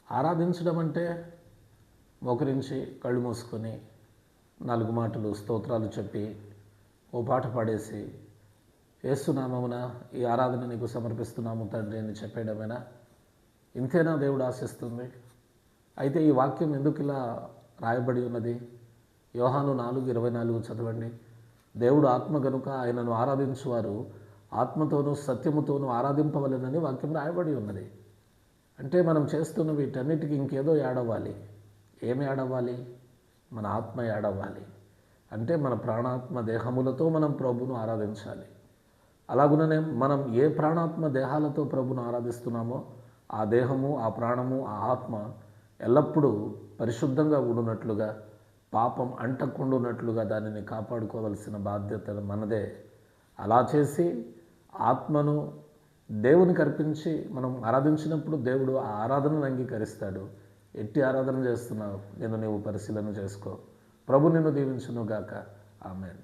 ఆరాధించడం అంటే మోకరించి కళ్ళు మూసుకొని 4 మాటలు స్తోత్రాలు చెప్పి ఓ పాట పాడేసి యేసునామమున ఈ ఆరాధన నీకు సమర్పిస్తున్నాము తండ్రి అని చెప్పేయడమేనా? ఇంతేనా దేవుడు ఆశిస్తుంది? అయితే ఈ వాక్యం ఎందుకు ఇలా రాయబడి ఉన్నది? యోహాను 4:24 చదవండి. దేవుడు ఆత్మ గనుక ఆయనను ఆరాధించువారు ఆత్మతోనూ సత్యముతోనూ ఆరాధింపవలెనని వాక్యం రాయబడి ఉన్నది. అంటే మనం చేస్తున్న వీటన్నిటికీ ఇంకేదో యాడ్ అవ్వాలి. ఏమి యాడ్ అవ్వాలి? మన ఆత్మ యాడ్ అవ్వాలి. అంటే మన ప్రాణాత్మ దేహములతో మనం ప్రభువును ఆరాధించాలి. అలాగుననే మనం ఏ ప్రాణాత్మ దేహాలతో ప్రభువును ఆరాధిస్తున్నామో ఆ దేహము, ఆ ప్రాణము, ఆ ఆత్మ ఎల్లప్పుడూ పరిశుద్ధంగా ఉండునట్లుగా, పాపం అంటకుండునట్లుగా దానిని కాపాడుకోవలసిన బాధ్యత మనదే. అలా చేసి ఆత్మను దేవునికి అర్పించి మనం ఆరాధించినప్పుడు దేవుడు ఆ ఆరాధనను అంగీకరిస్తాడు. ఎట్టి ఆరాధన చేస్తున్నావు? నీవు పరిశీలన చేసుకో. ప్రభు నిన్ను దీవించును గాక. ఆమేన్.